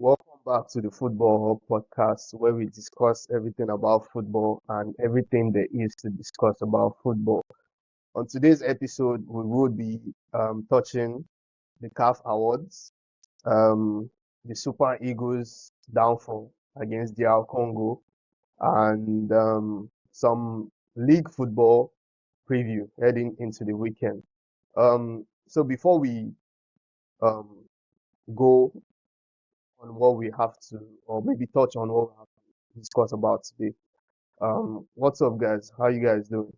Welcome back to the Football Hub podcast, where we discuss everything about football and everything there is to discuss about football. On today's episode, we will be touching the CAF Awards, the Super Eagles' downfall against DR Congo, and some league football preview heading into the weekend. So before we um, go on what we have to, or maybe touch on what we have to discuss about today. What's up, guys? How you guys doing?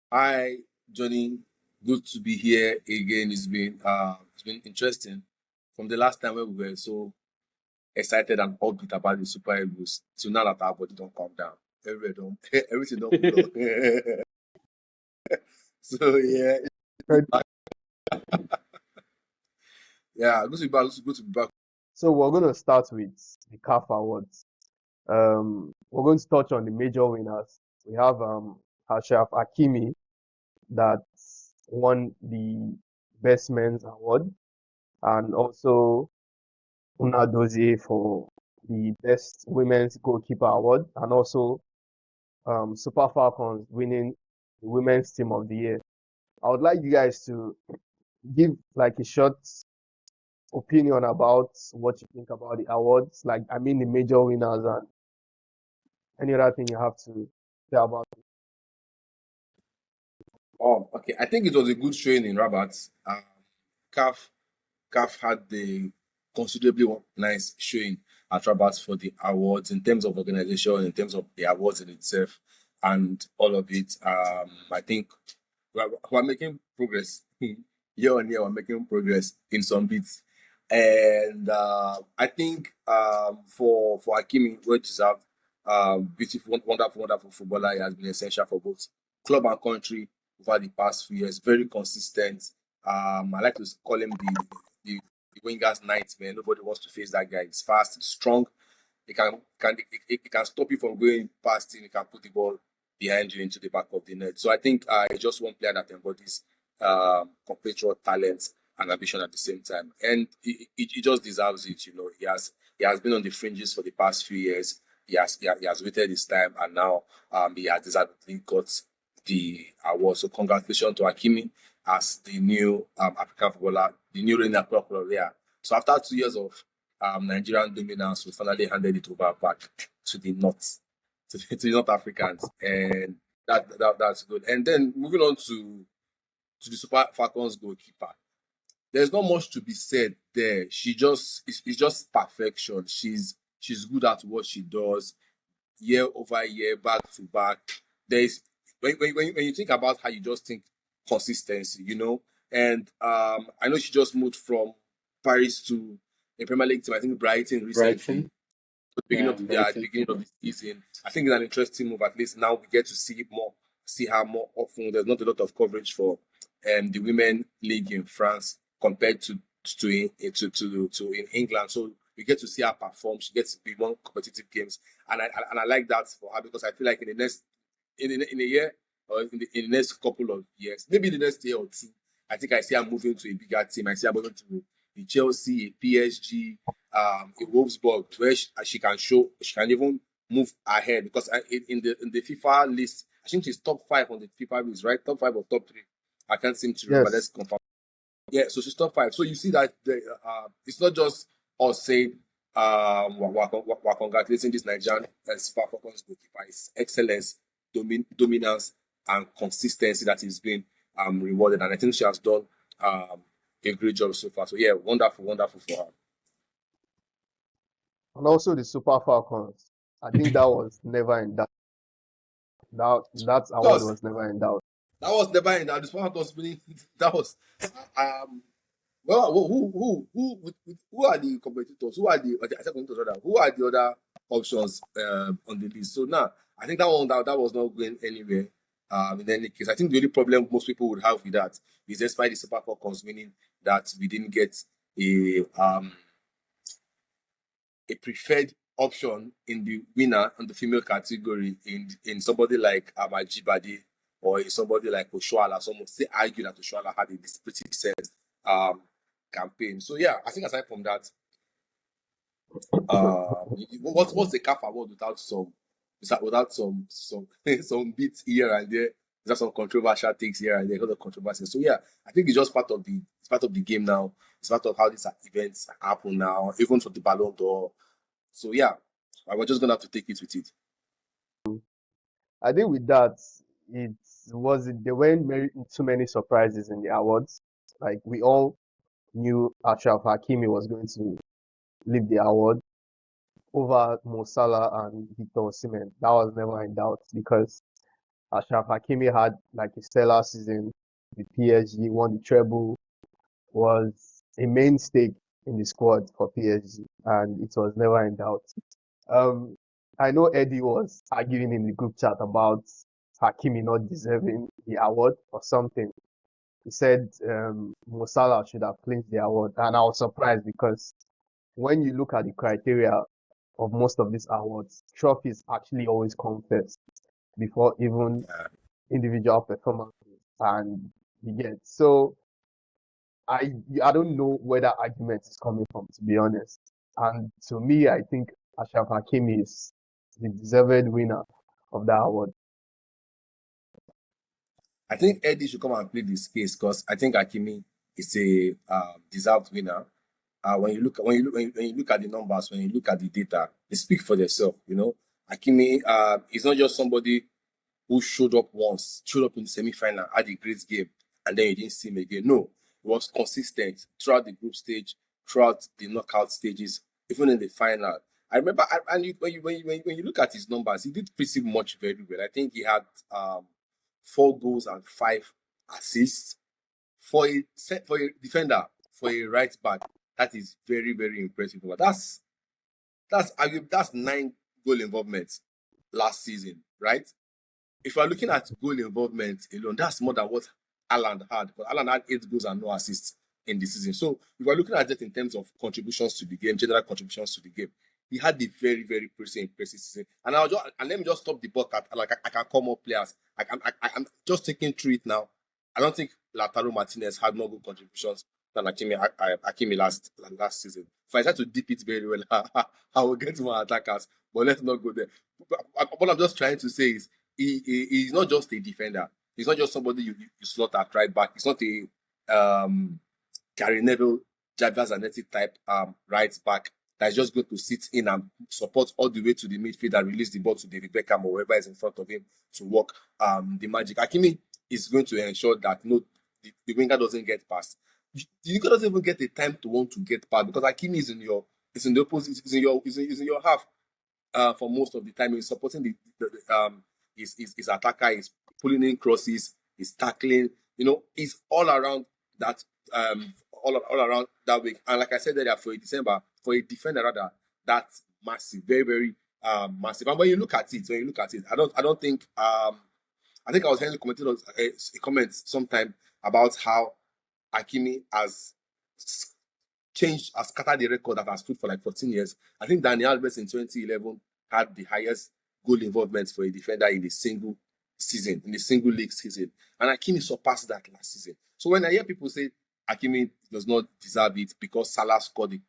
Hi, Johnny. Good to be here again. It's been interesting from the last time when we were so excited and upbeat about the Super Eagles to now that our body don't calm down. Everything don't pull up. So yeah, yeah, good to be back. Good to be back. So we're going to start with the CAF Awards. We're going to touch on the major winners. We have Achraf Hakimi that won the Best Men's Award, and also Nnadozie for the Best Women's Goalkeeper Award, and also Super Falcons winning the Women's Team of the Year. I would like you guys to give like a short opinion about what you think about the awards, like I mean the major winners and any other thing you have to say about it. Okay. I think it was a good showing in Rabat. CAF had the considerably nice showing at Rabat for the awards in terms of organization, in terms of the awards in itself, and all of it. I think we're making progress year on year. We're making progress in some bits, and I think for Hakimi, well deserved. Beautiful, wonderful footballer. He has been essential for both club and country over the past few years. Very consistent. I like to call him the winger's nightmare. Nobody wants to face that guy. He's fast, he's strong. He can stop you from going past him. He can put the ball behind you into the back of the net. So I think he's just one player that embodies compatriot talent and ambition at the same time, and he just deserves it. You know, he has been on the fringes for the past few years. He has waited his time, and now he has deservedly got the award. So congratulations to Hakimi as the new African footballer, the new reigning African footballer there. So after 2 years of Nigerian dominance, we finally handed it over back to the North, to the North Africans, and that's good. And then moving on to the Super Falcons goalkeeper. There's not much to be said there. It's just perfection. She's good at what she does, year over year, back to back. There's when you think about her, you just think consistency, you know. And I know she just moved from Paris to a Premier League team. I think Brighton recently. At the beginning of the season. I think it's an interesting move. At least now we get to see her more often. There's not a lot of coverage for the women league in France compared to in England. So we get to see her perform. She gets to be more competitive games, and I like that for her, because I feel like in a year, or in the next couple of years, maybe the next year or two, I think I see her moving to a bigger team. I see her moving to the Chelsea, a PSG, a Wolfsburg, where she can even move ahead, because in the FIFA list, I think she's top 5 on the FIFA list, right? Top 5 or top 3. I can't seem to remember. Yes. Let's confirm. Yeah, so she's top 5. So you see that it's not just us saying we're congratulating this Nigerian Super Falcons goalkeeper. It's excellence, dominance, and consistency that is being rewarded, and I think she has done a great job so far. So yeah, wonderful for her. And also the Super Falcons. I think that was never in doubt. That award was never in doubt. That was never in doubt. The Super Falcons winning. That was well, who are the competitors? Who are the other options on the list? So now I think that was not going anywhere. In any case, I think the only problem most people would have with that is, despite the Super Falcons winning, that we didn't get a preferred option in the winner on the female category in somebody like Amajibade or somebody like Oshuala. Some would say argue that Oshuala had a pretty decent campaign. So yeah, I think aside from that, what's the CAF award without some bits here and there? There's some controversial things here and there because of controversy. So yeah, I think it's just part of the game now. It's part of how these events happen now, even for the Ballon d'Or. So yeah, we're just gonna have to take it with it. I think with that, there weren't too many surprises in the awards. Like we all knew Achraf Hakimi was going to leave the award over Mo Salah and Victor Osimhen. That was never in doubt because Achraf Hakimi had like a stellar season with PSG, won the treble, was a mainstay in the squad for PSG, and it was never in doubt. I know Eddie was arguing in the group chat about Hakimi not deserving the award or something. He said Mo Salah should have clinched the award, and I was surprised because when you look at the criteria of most of these awards, trophies actually always come first before even individual performances, and you get so. I don't know where that argument is coming from, to be honest. And to me, I think Achraf Hakimi is the deserved winner of that award. I think Eddie should come and plead this case because I think Hakimi is a deserved winner. When you look at the numbers, when you look at the data, they speak for themselves. You know, Hakimi is not just somebody who showed up in the semi-final, had a great game, and then you didn't see him again. No, he was consistent throughout the group stage, throughout the knockout stages, even in the final. I remember, when you look at his numbers, he did pretty much very well. I think he had 4 goals and 5 assists for a defender, for a right back. That is very, very impressive. But that's 9 goal involvements last season, right? If we're looking at goal involvement alone, that's more than what Haaland had. Because Haaland had 8 goals and no assists in the season. So if we're looking at it in terms of contributions to the game, general contributions to the game, he had a very, very impressive season. And let me just stop the buck at I can call more players. I'm just taking through it now. I don't think Lautaro Martinez had more good contributions than Hakimi last season. If I try to dip it very well, I will get more attackers. But let's not go there. What I'm just trying to say is he's not just a defender. He's not just somebody you slot at right back. He's not a Gary Neville, Javier Zanetti type right back that's just going to sit in and support all the way to the midfield and release the ball to David Beckham or whoever is in front of him to work the magic. Hakimi is going to ensure that the winger doesn't get past. The winger doesn't even get the time to want to get past because Hakimi is in the opposite, is in your half for most of the time. He's supporting his attacker, he's pulling in crosses, he's tackling, he's all around that all around that week. And like I said earlier, for a defender rather, that's massive, very, very massive. And when you look at it, I don't think I think I was hearing a comment sometime about how Hakimi has scattered the record that has stood for like 14 years. I think Dani Alves in 2011 had the highest goal involvement for a defender in a single season, in a single league season. And Hakimi surpassed that last season. So when I hear people say Hakimi does not deserve it because Salah scored a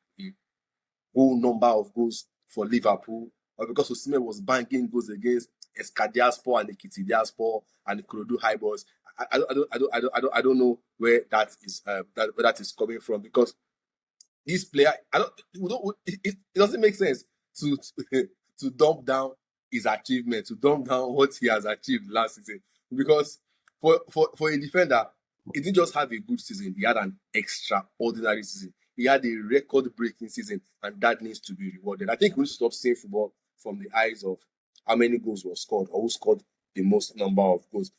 whole number of goals for Liverpool, or because Osimhen was banking goals against Escadiaspor and Ekitidiaspor and the Ikorodu High Boys, I don't know where that is coming from, because this player, it doesn't make sense to dump down his achievement, to dump down what he has achieved last season, because for a defender, he didn't just have a good season, he had an extraordinary season. He had a record-breaking season, and that needs to be rewarded. I think we need to stop seeing football from the eyes of how many goals were scored or who scored the most number of goals.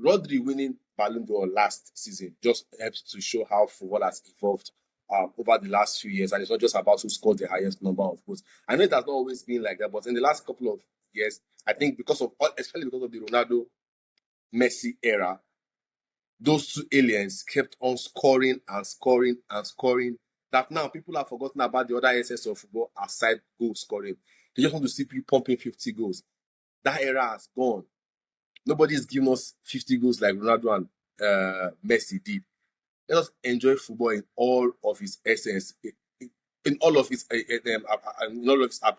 Rodri winning Ballon d'Or last season just helps to show how football has evolved over the last few years, and it's not just about who scored the highest number of goals. I know it has not always been like that, but in the last couple of years, I think especially because of the Ronaldo Messi era, those two aliens kept on scoring and scoring and scoring, that now people have forgotten about the other essence of football aside goal scoring. They just want to see people pumping 50 goals. That era has gone. Nobody is giving us 50 goals like Ronaldo and Messi did. let us enjoy football in all of its essence, in all of its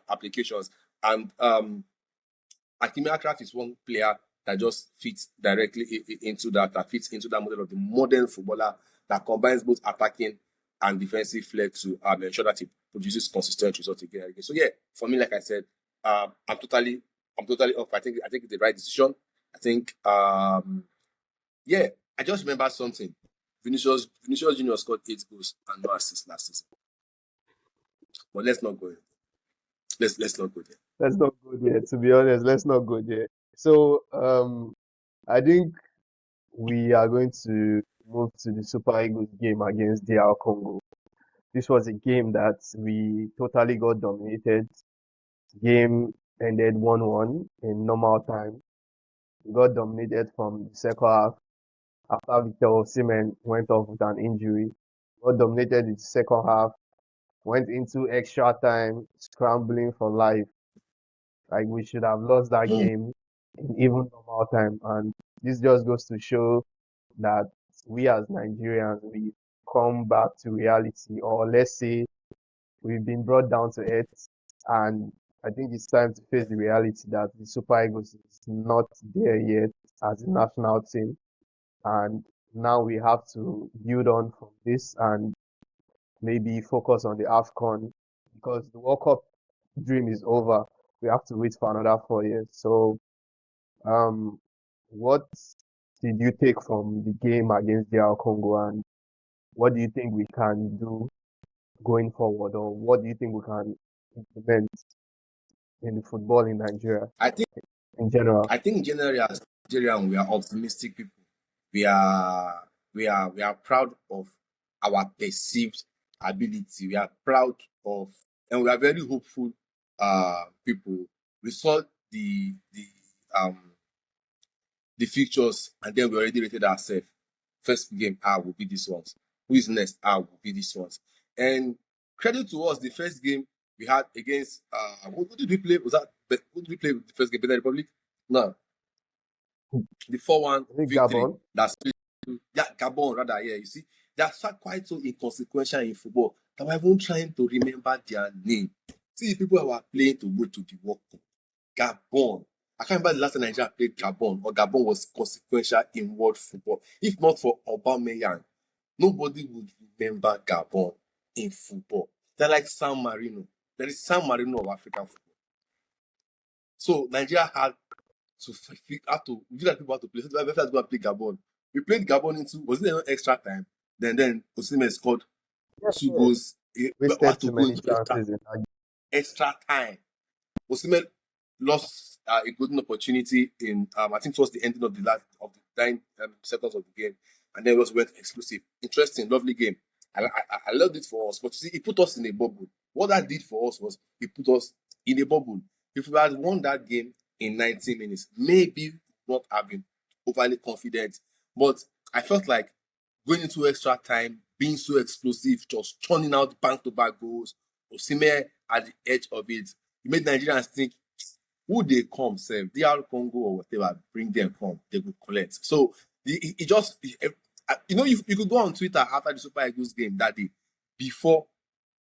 applications. And Hakimi Achraf is one player that just fits directly into that fits into that model of the modern footballer that combines both attacking and defensive flair to ensure that he produces consistent results again and again. So yeah, for me, like I said, I'm totally off. I think it's the right decision. I think yeah, I just remember something. Vinicius Junior scored 8 goals and no assists last season. But let's not go there. Let's not go there. Let's not go there. To be honest, let's not go there. So I think we are going to move to the Super Eagles game against DR Congo. This was a game that we totally got dominated. Game ended 1-1 in normal time. We got dominated from the second half after Victor Osimhen went off with an injury. We got dominated in the second half, went into extra time, scrambling for life. Like we should have lost that game in even normal time. And this just goes to show that we as Nigerians, we come back to reality, or let's say we've been brought down to earth. And I think it's time to face the reality that the Super Eagles is not there yet as a national team. And now we have to build on from this and maybe focus on the AFCON, because the World Cup dream is over. We have to wait for another 4 years. So, what did you take from the game against DR Congo, and what do you think we can do going forward, or what do you think we can implement in the football in Nigeria I think in general? I think generally as Nigerian, we are optimistic people. We are proud of our perceived ability. We are proud of, and we are very hopeful people. We saw the fixtures, and then we already rated ourselves. First game, will be this ones. Who is next? Will be this ones. And credit to us, the first game we had against who did we play? Who did we play the first game? Benin Republic? No. The 4-1 victory. Gabon? That's Gabon rather. Yeah, you see, they are quite so inconsequential in football that we're even trying to remember their name. See the people who are playing to go to the World Cup. Gabon. I can't remember the last time Nigeria played Gabon, or Gabon was consequential in world football. If not for Aubameyang, nobody would remember Gabon in football. They're like San Marino. There is San Marino of African football. So Nigeria had to people had to play. So let's go and play Gabon. We played Gabon into, was it an extra time? Then Osimhen scored 2 goals. Wasted too many chances in that. Extra time. Osimhen lost a golden opportunity in I think towards the ending of the 9 seconds of the game, and then it went exclusive. Interesting, lovely game. I loved it for us, but you see, it put us in a bubble. What that did for us was it put us in a bubble. If we had won that game in 90 minutes, maybe not have been overly confident, but I felt like going into extra time, being so explosive, just turning out back-to-back goals, Osimhen at the edge of it, it made Nigerians think, who they come, say, DR Congo or whatever, bring them come, they will collect. So you could go on Twitter after the Super Eagles game that day, before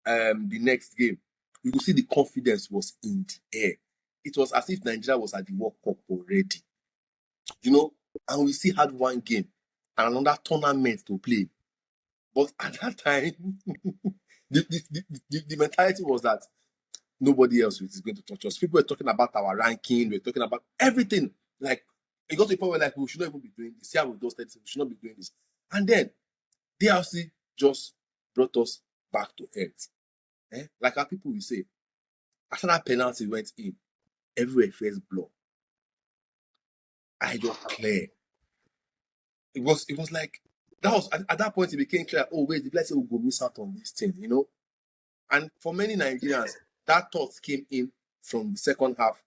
the next game, you could see the confidence was in the air. It was as if Nigeria was at the World Cup already, and we still had one game and another tournament to play. But at that time, the mentality was that nobody else is going to touch us. People were talking about our ranking, we were talking about everything. Like, it got to a point where we should not even be doing this. See how we just said we should not be doing this. And then DRC just brought us back to earth. Like our people will say, after that penalty went in, everywhere first blow. I just clear. It was like that was at that point it became clear. Oh wait, the let's say we'll go miss out on this thing, And for many Nigerians, that thought came in from the second half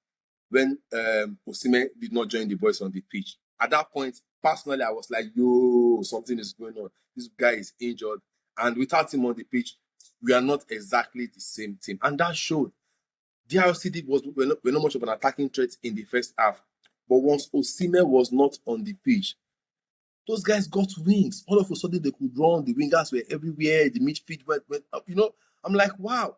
when Osimhen did not join the boys on the pitch. At that point, personally, I was like, yo, something is going on. This guy is injured. And without him on the pitch, we are not exactly the same team. And that showed. DRC were not much of an attacking threat in the first half. But once Osimhen was not on the pitch, those guys got wings. All of a sudden, they could run. The wingers were everywhere. The midfield went up. I'm like, wow.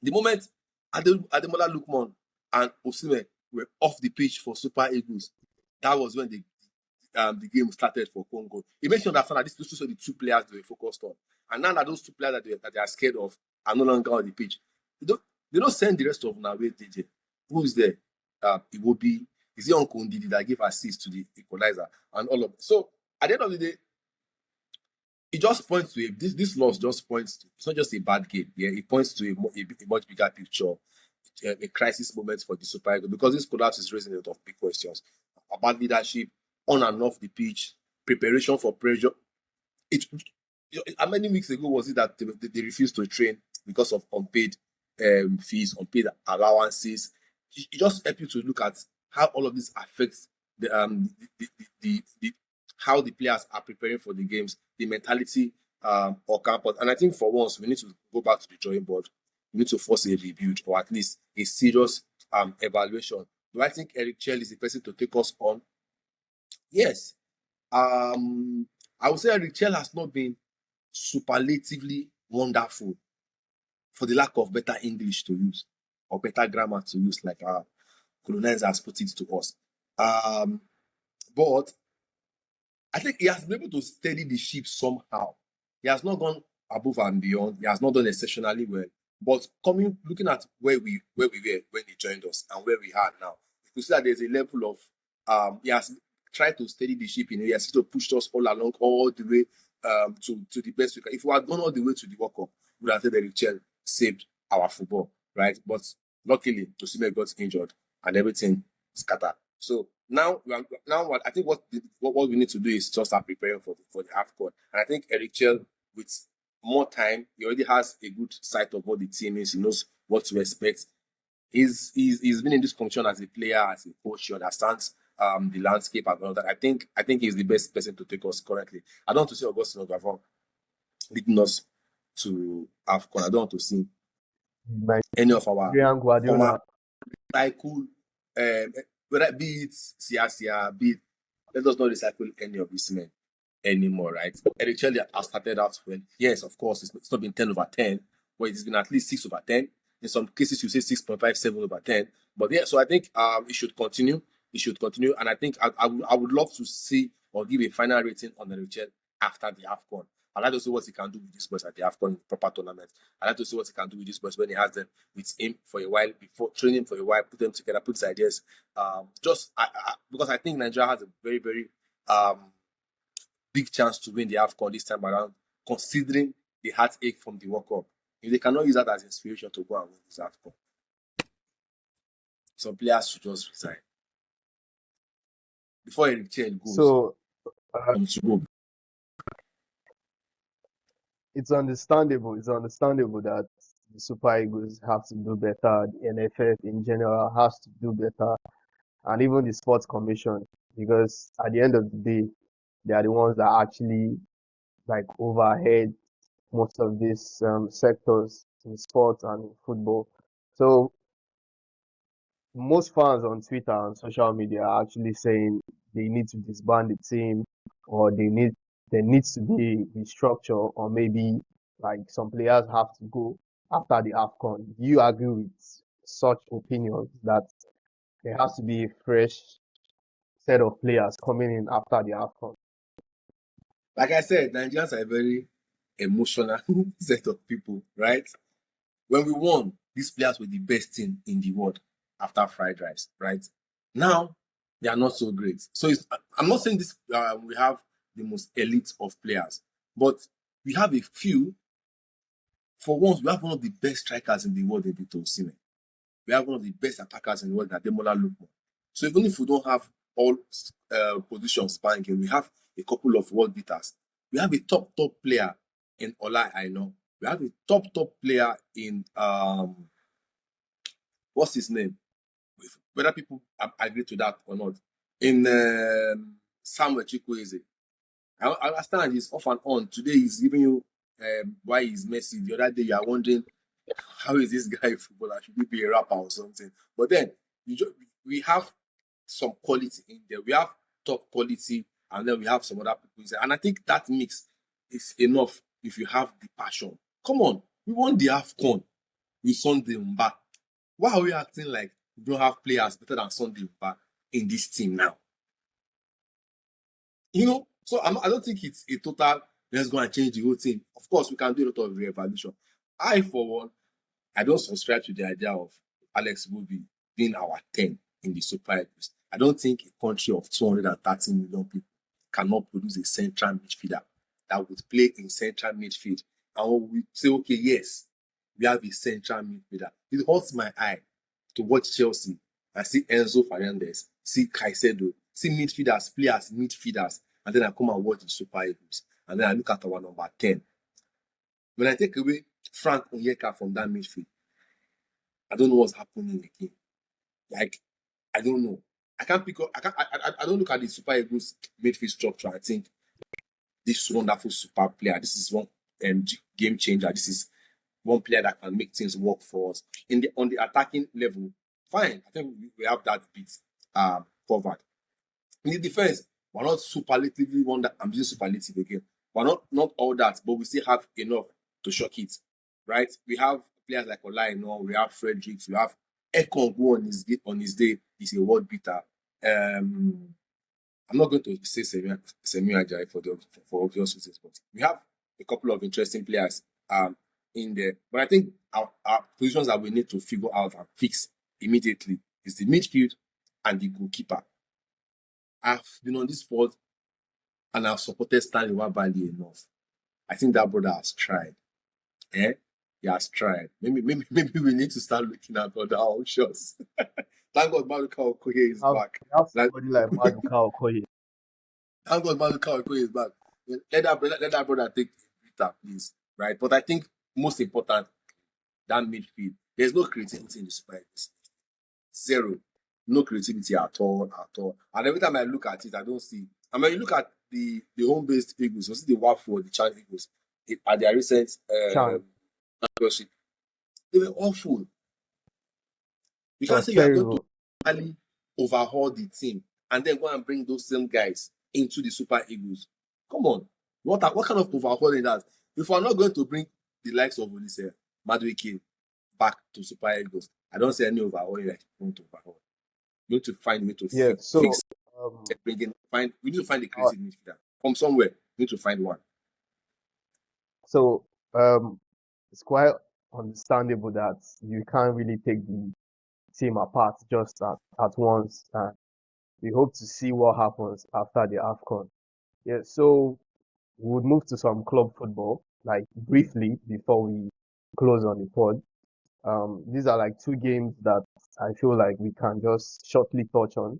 The moment Ademola Lookman and Osimhen were off the pitch for Super Eagles, that was when the game started for Congo. It makes you understand that these are the two players they were focused on. And now that those two players that they are scared of are no longer on the pitch, they don't send the rest of Nawe DJ. Who is there? Iwobi. Is it Uncle Ndidi that gave assist to the equalizer and all of it? So at the end of the day, it just points to this loss just points to, it's not just a bad game. Yeah, it points to a much bigger picture, a crisis moment for the Super Eagles, because this collapse is raising a lot of big questions about leadership on and off the pitch, preparation for pressure. How many weeks ago was it that they refused to train because of unpaid fees, unpaid allowances? It just helps you to look at how all of this affects the how the players are preparing for the games, the mentality or campus. And I think for once we need to go back to the drawing board. We need to force a rebuild, or at least a serious evaluation. Do I think Eric Chelle is the person to take us on? Yes. I would say Eric Chelle has not been superlatively wonderful, for the lack of better English to use or better grammar to use, like our colonizers put it to us. But I think he has been able to steady the ship somehow. He has not gone above and beyond. He has not done exceptionally well. But looking at where we were when he joined us and where we are now, you could see that there's a level of he has tried to steady the ship in. He has to push us all along, all the way to the best we can. If we had gone all the way to the World Cup, we would have said that Eric Chelle saved our football, right? But luckily, Osimhen got injured and everything scattered. So now I think what we need to do is just start preparing for the AFCON. And I think Eric Chelle, with more time, he already has a good sight of what the team is. He knows what to expect. He's been in this competition as a player, as a coach. He understands the landscape and all that. I think he's the best person to take us currently. I don't want to see Augustine Ogafor leading us to AFCON. I don't want to see any of our former cycle, whether be it Sia, be it, let us not recycle any of these men anymore, right? Eric Chelle has started out when, yes, of course, it's not been 10/10, but it's been at least 6/10. In some cases, you say 6.5, 7/10. But yeah, so I think it should continue. It should continue. And I think I would love to see or give a final rating on Eric Chelle after the AFCON. I'd like to see what he can do with these boys at the AFCON proper tournament. I'd like to see what he can do with these boys when he has them with him for a while, before training for a while, put them together, put his ideas. Because I think Nigeria has a very, very big chance to win the AFCON this time around, considering the heartache from the World Cup. If they cannot use that as inspiration to go and win this AFCON, some players should just resign. Before Eric Chelle goes, to go. It's understandable that the Super Eagles have to do better. The NFF in general has to do better, and even the Sports Commission, because at the end of the day, they are the ones that actually overhead most of these sectors in sports and in football. So most fans on Twitter and social media are actually saying they need to disband the team, or there needs to be restructure, or maybe some players have to go after the AFCON. Do you agree with such opinions that there has to be a fresh set of players coming in after the AFCON? Like I said, Nigerians are a very emotional set of people, right? When we won, these players were the best team in the world after fried rice, right? Now, they are not so great. So I'm not saying this. We have the most elite of players, but we have a few. For once, we have one of the best strikers in the world in Victor Osimhen. We have one of the best attackers in the world, Ademola Lookman. So even if we don't have all positions banging, we have a couple of world beaters. We have a top player in Ola Aina. We have a top player in what's his name? Whether people agree to that or not, in Samuel Chukwueze. I understand he's off and on. Today he's giving you why he's Messi. The other day you are wondering, how is this guy a footballer? Should he be a rapper or something? But then we have some quality in there. We have top quality and then we have some other people inside. And I think that mix is enough if you have the passion. Come on, we won the AFCON with Sunday Mba. Why are we acting like we don't have players better than Sunday Mba in this team now? So I don't think it's a total, let's go and change the whole team. Of course, we can do a lot of re-evaluation. I, for one, I don't subscribe to the idea of Alex Iwobi being our 10 in the Super Eagles. I don't think a country of 230 million people cannot produce a central midfielder that would play in central midfield. And we say, okay, yes, we have a central midfielder. It hurts my eye to watch Chelsea and see Enzo Fernandez, see Caicedo, see midfielders, players, midfielders, and then I come and watch the Super Eagles. And then I look at our number 10. When I take away Frank Onyeka from that midfield, I don't know what's happening again. Like, I don't know. I can't pick up. I don't look at the Super Eagles midfield structure. I think this wonderful super player. This is one game changer. This is one player that can make things work for us. On the attacking level, fine. I think we have that bit covered. In the defense, we're not superlatively one that I'm using superlative again. We're not all that, but we still have enough to shock it, right? We have players like Olaino, we have Fredericks, we have Ekong, who on his day is a world beater. I'm not going to say Semi Ajayi for obvious reasons, but we have a couple of interesting players in there. But I think our positions that we need to figure out and fix immediately is the midfield and the goalkeeper. I've been on this sport and I've supported Stanley Wabali enough. I think that brother has tried. He has tried. Maybe we need to start looking at other options. Thank God Maduka Okoye is back. We have somebody like Maduka Okoye. Thank God Maduka Okoye is back. Let that brother take Victor, please. Right? But I think most important, that midfield, there's no creativity in the Super Eagles. Zero. No creativity at all. And every time I look at it, I don't see. I mean, you look at the home-based Eagles, you see the Watford, the Chan Eagles, at their recent championship, they were awful. You can't say you're going to really overhaul the team and then go and bring those same guys into the Super Eagles. Come on. What kind of overhauling that? If we're not going to bring the likes of Olise, Madueke back to Super Eagles, I don't see any overhauling like you want to overhaul. You need to find a way to fix. We need to find a creative midfielder from somewhere. We need to find one. So it's quite understandable that you can't really take the team apart just at once, and we hope to see what happens after the AFCON. Yeah, so we would move to some club football, like briefly before we close on the pod. These are like two games that I feel like we can just shortly touch on.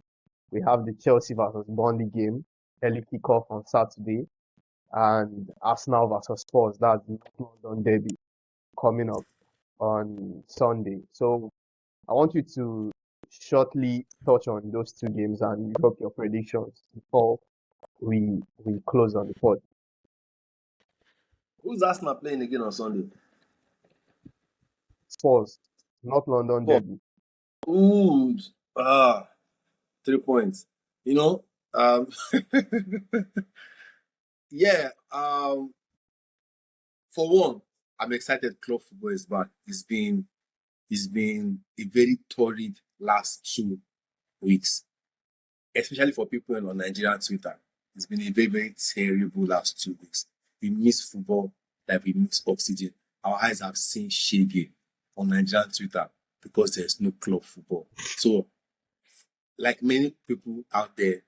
We have the Chelsea versus Burnley game, early kickoff on Saturday, and Arsenal versus Spurs, that's the London derby, coming up on Sunday. So I want you to shortly touch on those two games and drop your predictions before we close on the pod. Who's Arsenal playing again on Sunday? Spurs, North London derby. Ooh, 3 points. Yeah. For one, I'm excited. Club football is back. It's been a very torrid last 2 weeks, especially for people on Nigerian Twitter. It's been a very, very terrible last 2 weeks. We miss football like we miss oxygen. Our eyes have seen shaggy on Nigerian Twitter because there's no club football. So, like many people out there,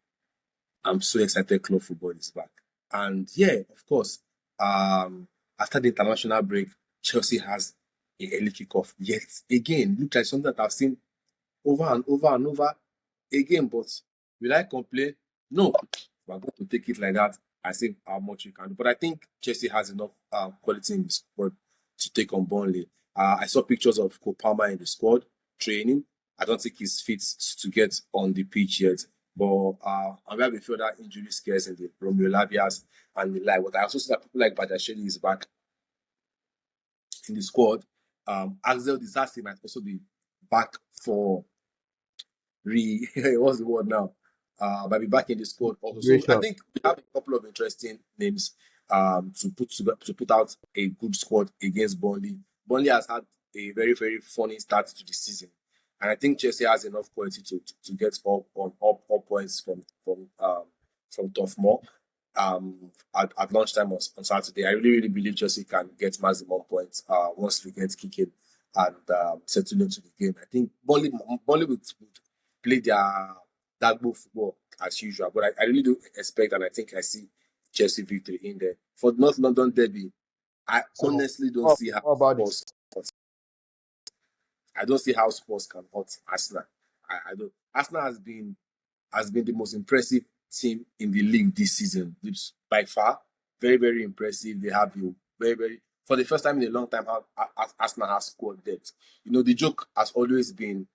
I'm so excited club football is back. And yeah, of course, after the international break, Chelsea has an early kickoff. Yet again, look like something that I've seen over and over and over again. But will I complain? No, we're going to take it like that. I see how much you can do. But I think Chelsea has enough quality in the squad to take on Burnley. I saw pictures of Cole Palmer in the squad training. I don't think he's fit to get on the pitch yet. But I'm having further injury scares in the Romeo Lavias and the like. But I also see that people like Badiashile is back in the squad. Axel Disasi might also be back for what's the word now? might be back in the squad also. So I Celebration. think we have a couple of interesting names to put out a good squad against Burnley. Burnley has had a very, very funny start to the season. And I think Chelsea has enough quality to get up points from Tough Moor at lunchtime on Saturday. I really, really believe Chelsea can get maximum points once we get kicking and settle into the game. I think Burnley would play their dagbo football as usual, but I really do expect, and I think I see Chelsea victory in there. For North London derby, I honestly don't see how Spurs. I don't see how Spurs can hurt Arsenal. I don't. Arsenal has been the most impressive team in the league this season. It's by far, very, very impressive. They have you very, very, for the first time in a long time, Arsenal has scored depth. You know, the joke has always been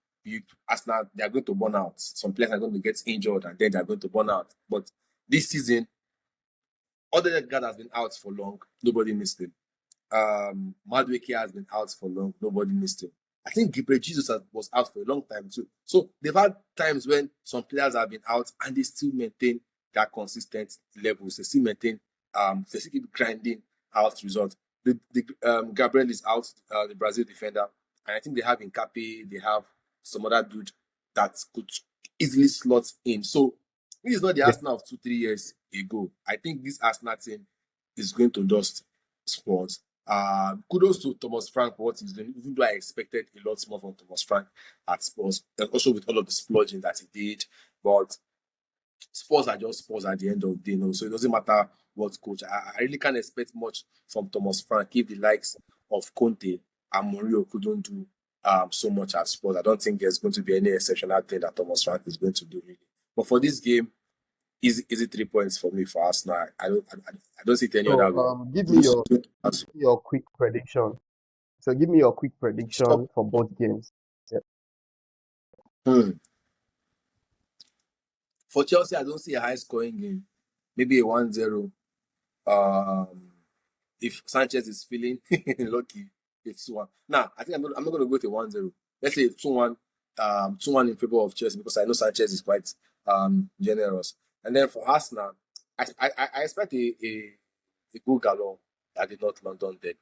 Arsenal, they are going to burn out. Some players are going to get injured and then they are going to burn out. But this season, Odegaard has been out for long. Nobody missed him. Madueke has been out for long. Nobody missed him. I think Gabriel Jesus was out for a long time too. So they've had times when some players have been out and they still maintain that consistent levels. They still maintain, they still keep grinding out results. Gabriel is out, the Brazil defender, and I think they have Nkape, they have some other dude that could easily slot in. So this is not the Arsenal of 2-3 years ago. I think this Arsenal team is going to dust Spurs. Kudos to Thomas Frank for what he's doing, even though I expected a lot more from Thomas Frank at Spurs, and also with all of the splurging that he did. But Spurs are just Spurs at the end of the day, so it doesn't matter what coach. I really can't expect much from Thomas Frank if the likes of Conte and Mourinho couldn't do so much at Spurs. I don't think there's going to be any exceptional thing that Thomas Frank is going to do, really. But for this game, easy 3 points for me for Arsenal. I don't see it any other way. Give me your quick prediction. So give me your quick prediction for both games. Yeah. For Chelsea, I don't see a high scoring game. Maybe a 1-0. If Sanchez is feeling lucky, it's 2-1. Nah, I think I'm not going to go with a 1-0. Let's say 2-1. 2-1 in favor of Chelsea because I know Sanchez is quite generous. And then for Arsenal, I expect a good galore at the North London derby.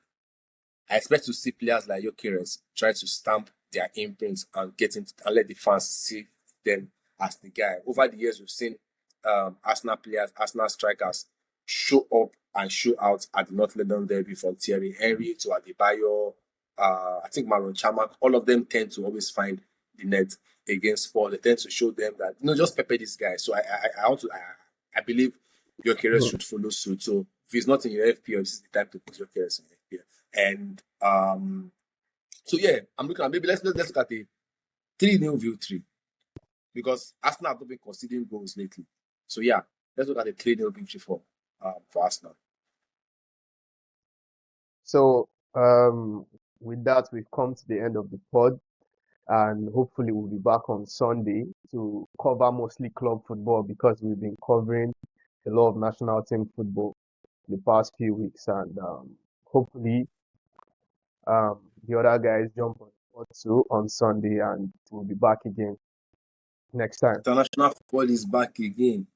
I expect to see players like Gyökeres try to stamp their imprints and get into and let the fans see them as the guy. Over the years, we've seen Arsenal players, Arsenal strikers show up and show out at the North London derby, from Thierry Henry to Adebayo. I think Marouane Chamakh, all of them tend to always find the net against Spurs. They tend to show them that, just pepper this guy. So I believe Gyökeres should follow suit. So if he's not in your FPL, this is the time to put Gyökeres in your FPL. And so yeah, I'm looking at, maybe let's look at a 3-0 victory, because Arsenal have not been conceding goals lately. So yeah, let's look at a 3-0 victory for Arsenal. So with that, we've come to the end of the pod, and hopefully we'll be back on Sunday to cover mostly club football, because we've been covering a lot of national team football the past few weeks, and hopefully the other guys jump on board too on Sunday, and we'll be back again next time. International football is back again.